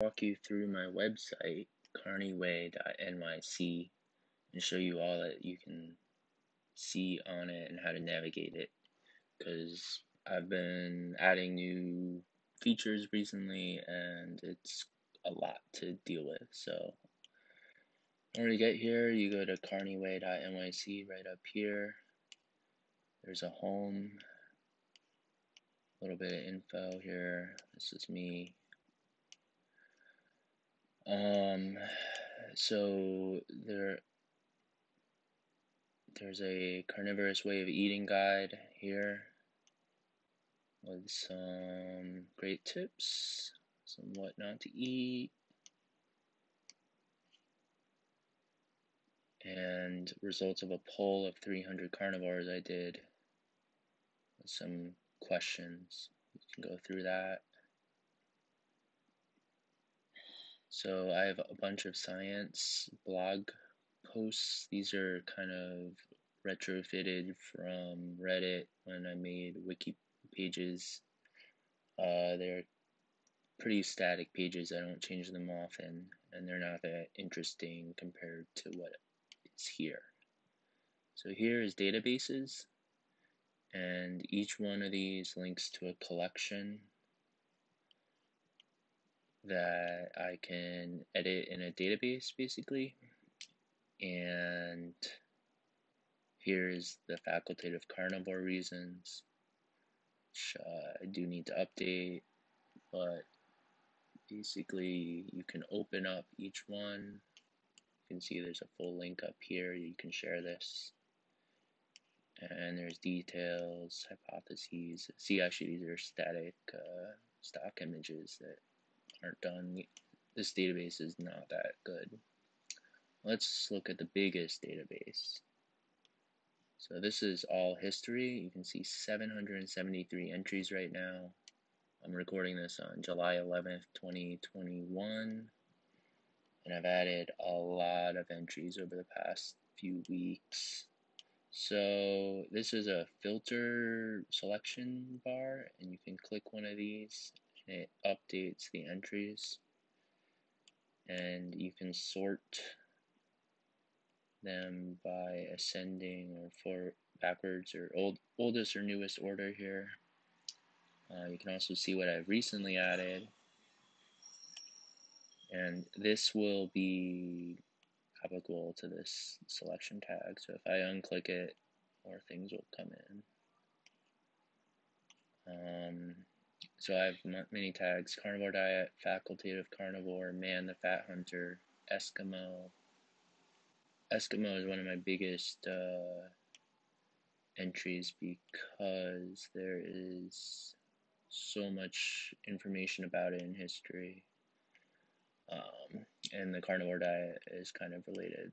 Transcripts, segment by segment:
Walk you through my website, CarniWay.NYC, and show you all that you can see on it and how to navigate it, because I've been adding new features recently and it's a lot to deal with. So in order to get here, you go to CarniWay.NYC right up here. There's a home, a little bit of info here. This is me. So there's a carnivorous way of eating guide here with some great tips, some what not to eat, and results of a poll of 300 carnivores I did with some questions. You can go through that. So I have a bunch of science blog posts. These are kind of retrofitted from Reddit when I made wiki pages. They're pretty static pages. I don't change them often, and they're not that interesting compared to what is here. So here is databases, and each one of these links to a collection that I can edit in a database, basically. And here's the facultative carnivore reasons, which I do need to update, but basically you can open up each one. You can see there's a full link up here. You can share this. And there's details, hypotheses. See, actually these are static stock images that aren't done. This database is not that good. Let's look at the biggest database. So this is all history. You can see 773 entries right now. I'm recording this on July 11th, 2021. And I've added a lot of entries over the past few weeks. So this is a filter selection bar, and you can click one of these and it updates the entries, and you can sort them by ascending or backwards or oldest or newest order here. You can also see what I've recently added, and this will be applicable to this selection tag. So if I unclick it, more things will come in. So I have many tags: carnivore diet, facultative carnivore, man the fat hunter, Eskimo. Eskimo is one of my biggest entries because there is so much information about it in history, and the carnivore diet is kind of related.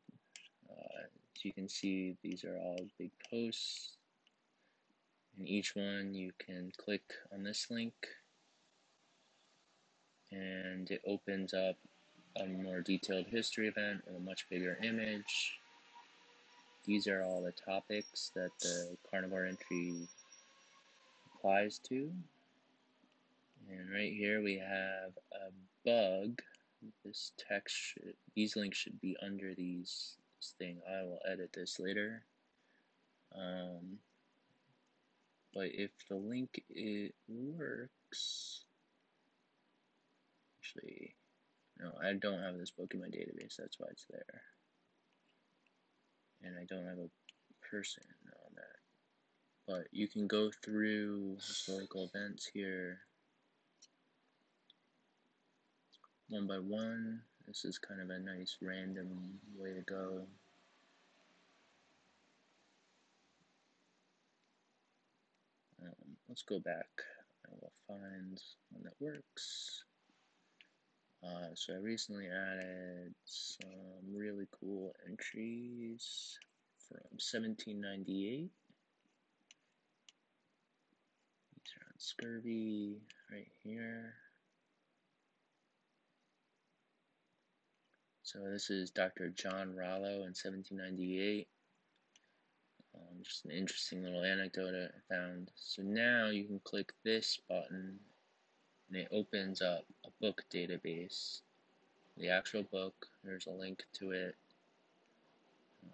So you can see these are all big posts. In each one you can click on this link and it opens up a more detailed history event with a much bigger image. These are all the topics that the carnivore entry applies to. And right here we have a bug. This text these links should be under this thing. I will edit this later. But if the link works, actually, no, I don't have this book in my database, that's why it's there. And I don't have a person on that. But you can go through historical events here one by one. This is kind of a nice random way to go. Let's go back and we'll find one that works. So I recently added some really cool entries from 1798. These are on scurvy right here. So this is Dr. John Rollo in 1798. Just an interesting little anecdote I found. So now you can click this button and it opens up a book database. The actual book, there's a link to it.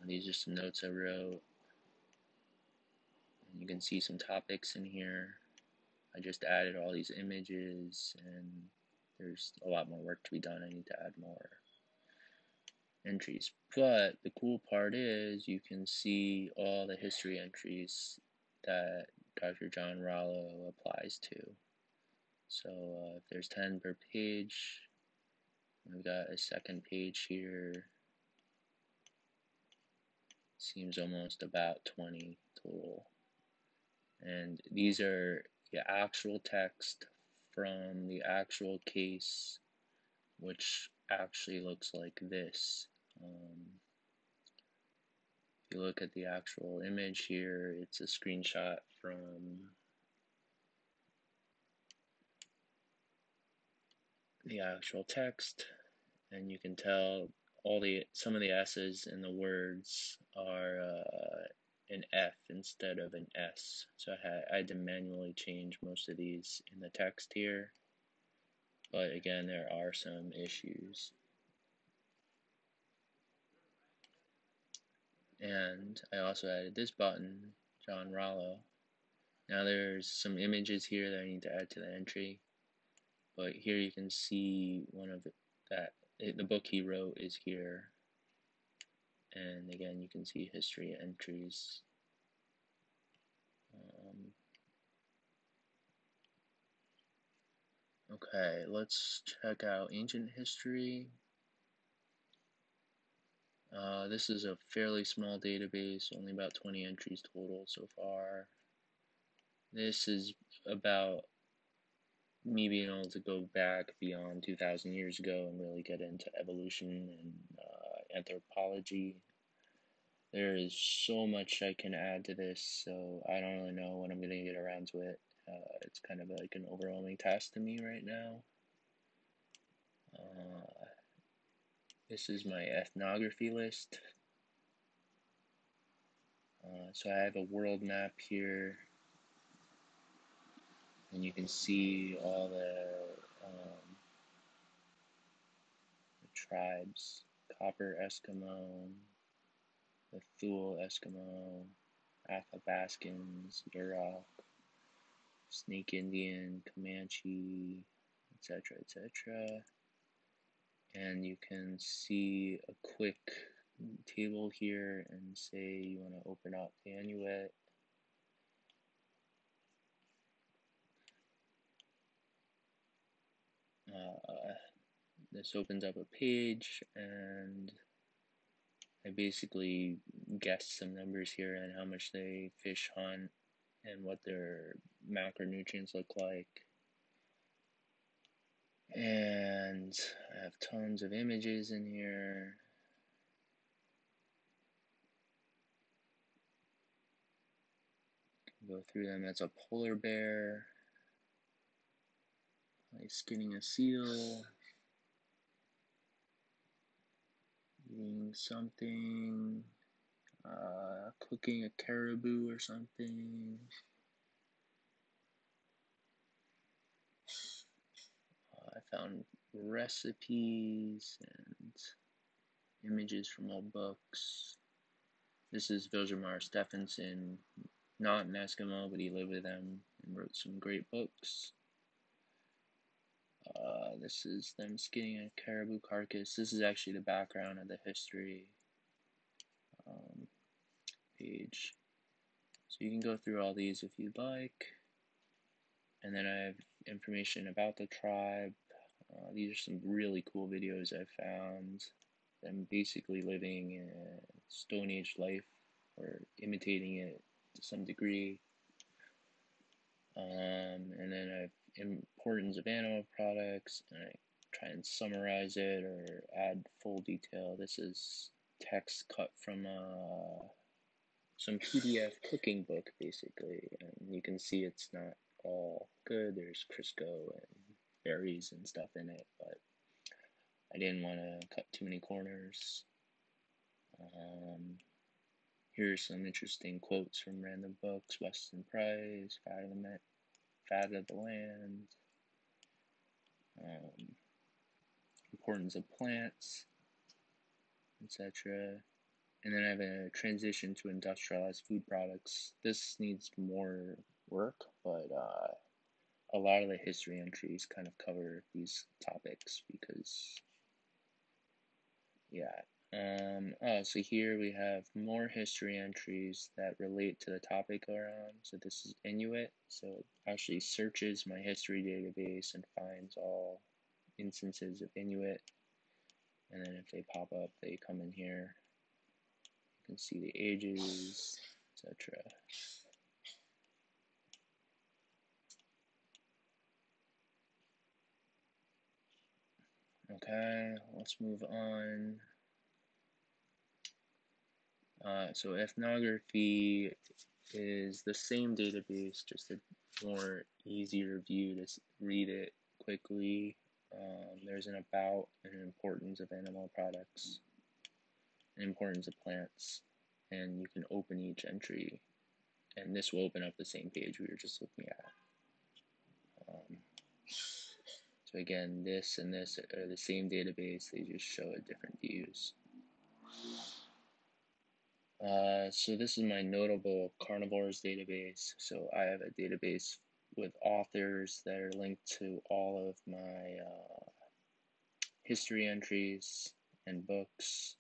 These are some notes I wrote. And you can see some topics in here. I just added all these images, and there's a lot more work to be done. I need to add more entries. But the cool part is you can see all the history entries that Dr. John Rollo applies to. So if there's 10 per page, we've got a second page here. Seems almost about 20 total. And these are the actual text from the actual case, which actually looks like this. If you look at the actual image here, it's a screenshot from the actual text, and you can tell some of the S's in the words are an F instead of an S. So I had to manually change most of these in the text here, but again, there are some issues. And I also added this button, John Rollo. Now there's some images here that I need to add to the entry, but here you can see the book he wrote is here, and again you can see history entries. Okay, let's check out ancient history. This is a fairly small database, only about 20 entries total so far. This is about me being able to go back beyond 2,000 years ago and really get into evolution and anthropology. There is so much I can add to this, so I don't really know when I'm going to get around to it. It's kind of like an overwhelming task to me right now. This is my ethnography list. So I have a world map here, and you can see all the tribes: Copper Eskimo, the Thule Eskimo, Athabascans, Yurok, Snake Indian, Comanche, etc., etc. And you can see a quick table here and say you want to open up the Inuit. This opens up a page, and I basically guessed some numbers here on how much they fish hunt and what their macronutrients look like. And I have tons of images in here. Go through them. That's a polar bear. Skinning a seal. Eating something. Cooking a caribou or something. I found recipes and images from old books. This is Vilgemar Stephenson, not an Eskimo, but he lived with them and wrote some great books. This is them skinning a caribou carcass. This is actually the background of the history page. So you can go through all these if you'd like. And then I have information about the tribe. These are some really cool videos I found. Them basically living in a Stone Age life or imitating it to some degree. And then I have importance of animal products, and I try and summarize it or add full detail. This is text cut from some PDF cooking book, basically, and you can see it's not all good. There's Crisco and berries and stuff in it, but I didn't want to cut too many corners. Here's some interesting quotes from random books: Weston Price, Fat of the Land. importance of plants, etc. And then I have a transition to industrialized food products. This needs more work, but a lot of the history entries kind of cover these topics because, yeah. So here we have more history entries that relate to the topic around. So this is Inuit. So it actually searches my history database and finds all instances of Inuit. And then if they pop up, they come in here. You can see the ages, etc. Okay, let's move on. So ethnography is the same database, just a more easier view to read it quickly. There's an about and an importance of animal products, an importance of plants, and you can open each entry, and this will open up the same page we were just looking at. So again, this and this are the same database, they just show it different views. So this is my notable carnivores database. So I have a database with authors that are linked to all of my history entries and books.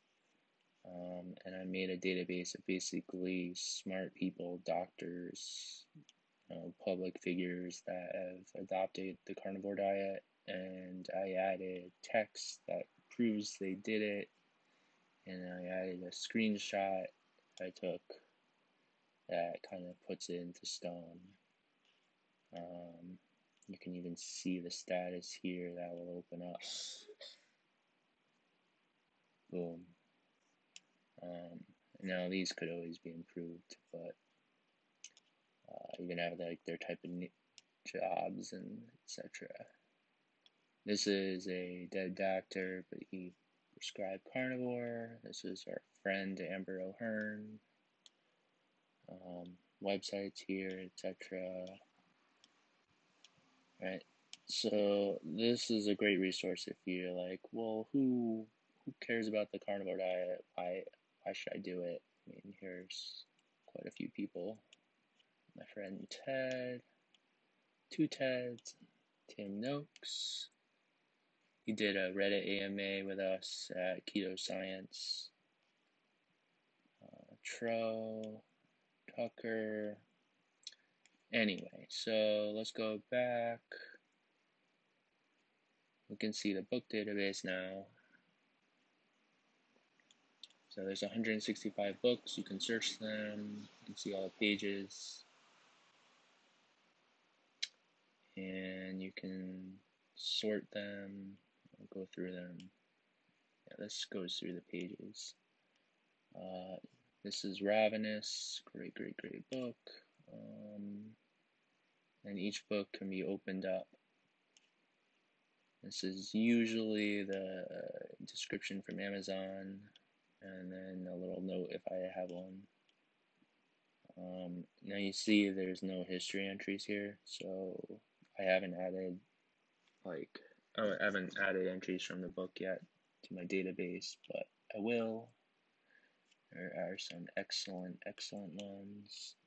And I made a database of basically smart people, doctors, public figures that have adopted the carnivore diet, and I added text that proves they did it, and I added a screenshot I took that kind of puts it into stone. You can even see the status here that will open up. Boom. Now these could always be improved, but you can have like their type of jobs and etc. This is a dead doctor, but he prescribed carnivore. This is our friend Amber O'Hearn. Websites here, etc. Right. So this is a great resource if you're like, well, who cares about the carnivore diet? Why should I do it? I mean, here's quite a few people. My friend Ted, two Teds, Tim Noakes. He did a Reddit AMA with us at Ketoscience. Tro, Tucker. Anyway, so let's go back. We can see the book database now. So there's 165 books. You can search them. You can see all the pages. And you can sort them, go through them. Yeah, this goes through the pages. This is Ravenous, great book. And each book can be opened up. This is usually the description from Amazon, and then a little note if I have one. Now you see there's no history entries here, so I haven't added entries from the book yet to my database, but I will. There are some excellent ones.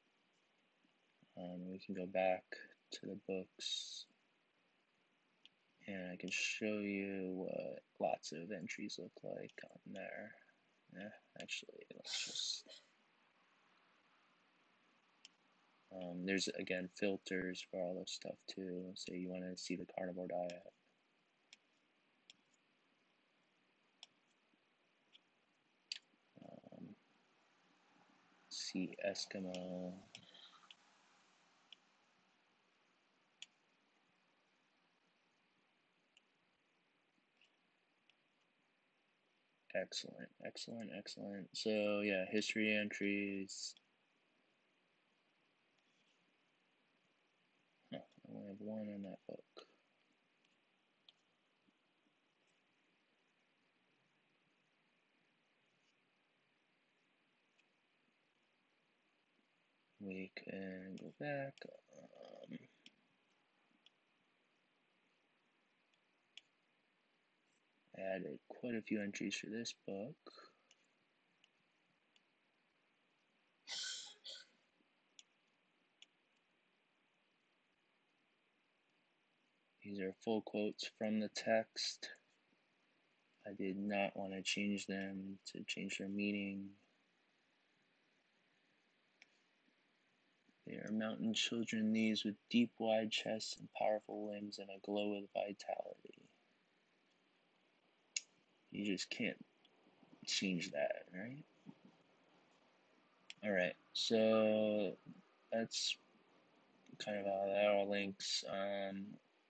We can go back to the books, and I can show you what lots of entries look like on there. Yeah, actually, let's just. There's again filters for all this stuff too. So you want to see the carnivore diet. See Eskimo. Excellent. So yeah, history entries. I only have one in that book. We can go back. added quite a few entries for this book. These are full quotes from the text. I did not want to change them to change their meaning. They are mountain children, these with deep, wide chests and powerful limbs and a glow with vitality. You just can't change that, right? Alright, so that's kind of how that all links.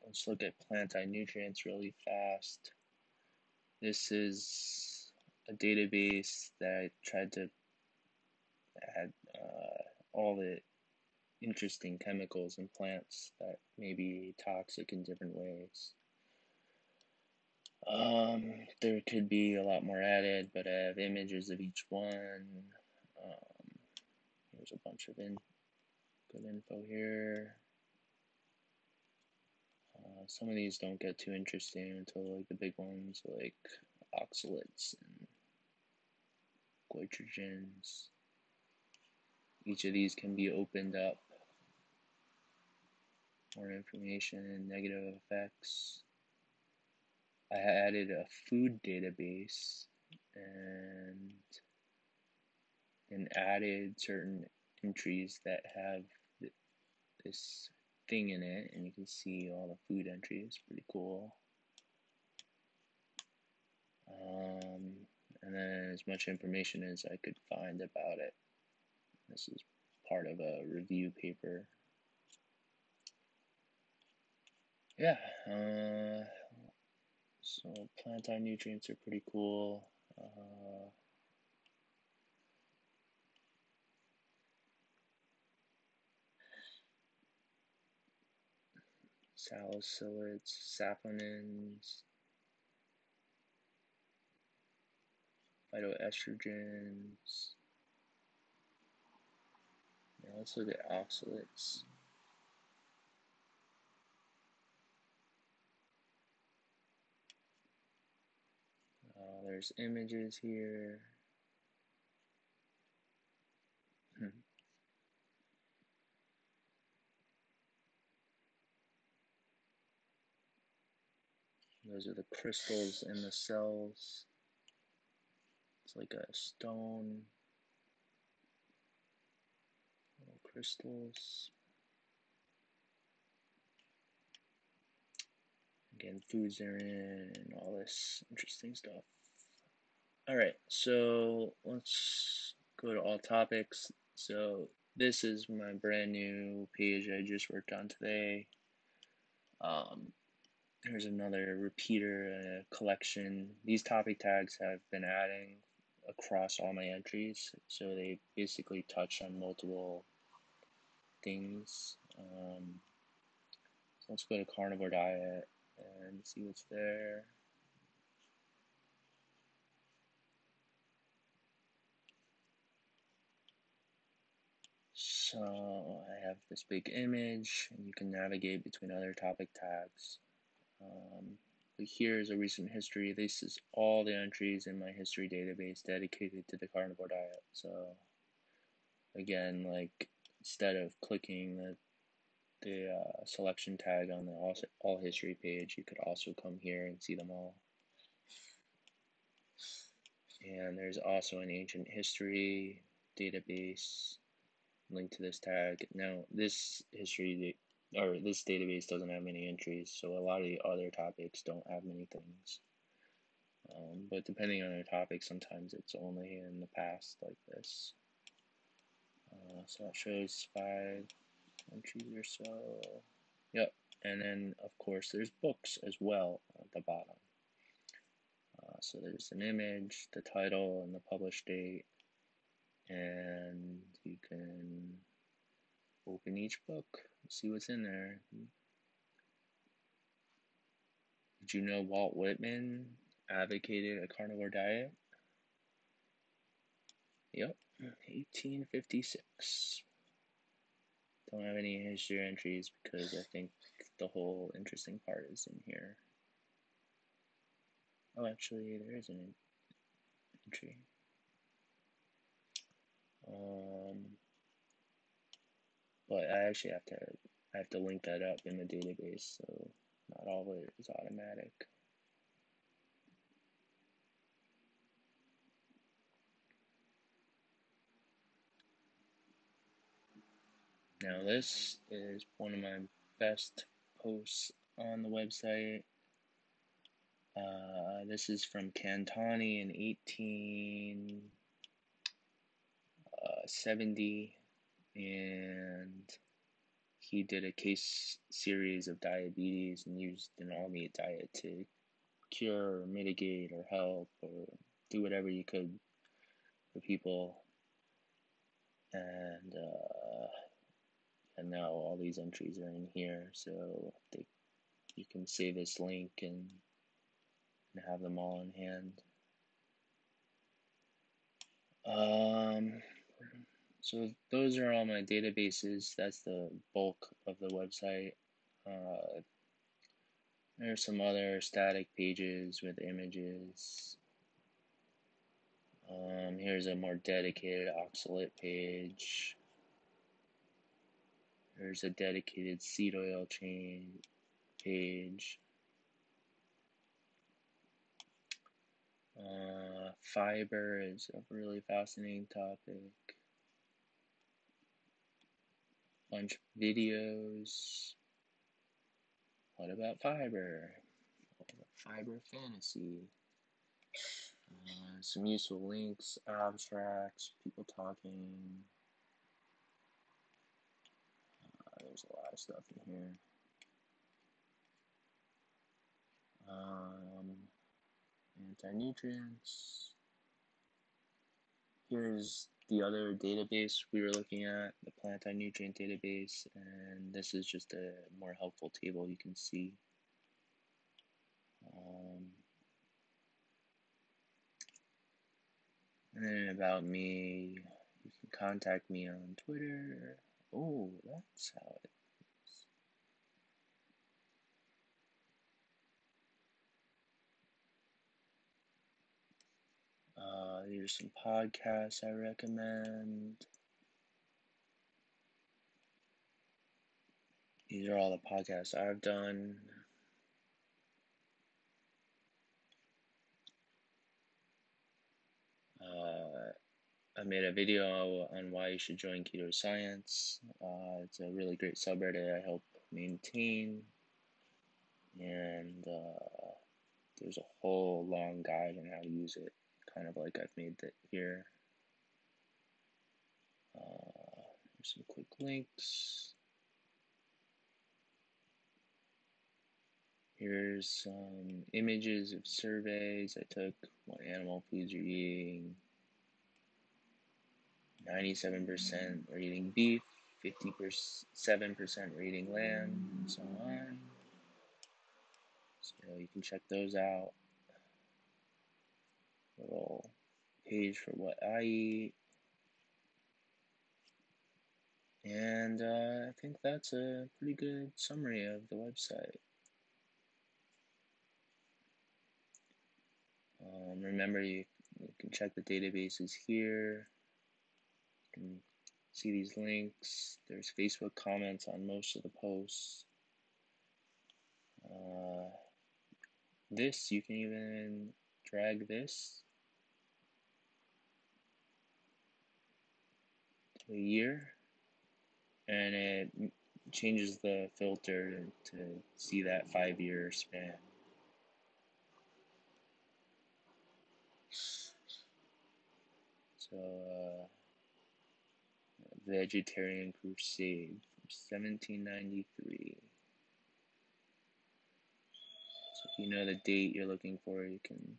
Let's look at plant nutrients really fast. This is a database that I tried to add all the interesting chemicals in plants that may be toxic in different ways. There could be a lot more added, but I have images of each one. Here's a bunch of good info here. Some of these don't get too interesting until like the big ones like oxalates and goitrogens. Each of these can be opened up. More information, negative effects. I added a food database and added certain entries that have this thing in it, and you can see all the food entries. Pretty cool. And then as much information as I could find about it. This is part of a review paper. Yeah, so plant nutrients are pretty cool. Salicylates, saponins, phytoestrogens. Yeah, let's look at oxalates. There's images here. Those are the crystals in the cells. It's like a stone. Little crystals. Again, foods are in and all this interesting stuff. Alright, so let's go to all topics. So this is my brand new page I just worked on today. Here's another repeater collection. These topic tags have been adding across all my entries, so they basically touch on multiple things. So let's go to carnivore diet and see what's there. So I have this big image, and you can navigate between other topic tags. But here's a recent history. This is all the entries in my history database dedicated to the carnivore diet. So again, like instead of clicking the selection tag on the all history page, you could also come here and see them all. And there's also an ancient history database linked to this tag. Now this this database doesn't have many entries, so a lot of the other topics don't have many things. But depending on the topic, sometimes it's only in the past like this. So it shows 5 entries or so. Yep, and then of course there's books as well at the bottom. So there's an image, the title, and the published date, and you can open each book, see what's in there. Did you know Walt Whitman advocated a carnivore diet? Yep, 1856. Don't have any history entries because I think the whole interesting part is in here. Oh, actually, there is an entry. But I have to link that up in the database, so not all of it is automatic. Now this is one of my best posts on the website. This is from Cantoni in 1870, and he did a case series of diabetes and used an all-meat diet to cure or mitigate or help or do whatever you could for people. And now all these entries are in here, so you can save this link and have them all in hand. So those are all my databases. That's the bulk of the website. There's some other static pages with images. Here's a more dedicated oxalate page. There's a dedicated seed oil chain page. Fiber is a really fascinating topic. Bunch of videos. What about fiber? Fiber fantasy. Some useful links, abstracts, people talking. There's a lot of stuff in here. Anti-nutrients. Here's the other database we were looking at, the plant anti-nutrient database, and this is just a more helpful table you can see. And then about me, you can contact me on Twitter. Oh, that's how it is. Here's some podcasts I recommend. These are all the podcasts I've done. I made a video on why you should join Ketoscience. It's a really great subreddit I help maintain, and there's a whole long guide on how to use it, kind of like I've made that here. Here's some quick links. Here's some images of surveys I took, what animal foods you're eating. 97% are eating beef, 57% are eating lamb, and so on. So you can check those out. Little page for what I eat. And I think that's a pretty good summary of the website. Remember, you can check the databases here. You can see these links. There's Facebook comments on most of the posts. This, you can even drag this to a year, and it changes the filter to see that 5-year span. So, Vegetarian Crusade from 1793. So if you know the date you're looking for, you can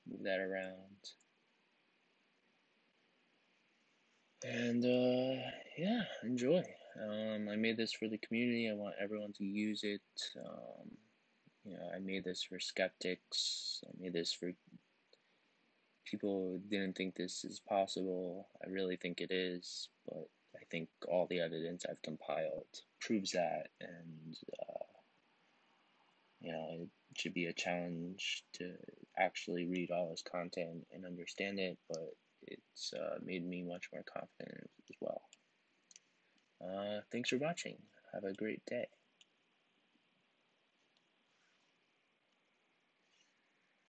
move that around. And yeah, enjoy. I made this for the community. I want everyone to use it. I made this for skeptics. I made this for people who didn't think this is possible. I really think it is, but I think all the evidence I've compiled proves that, and It should be a challenge to actually read all his content and understand it, but it's made me much more confident as well. Thanks for watching. Have a great day.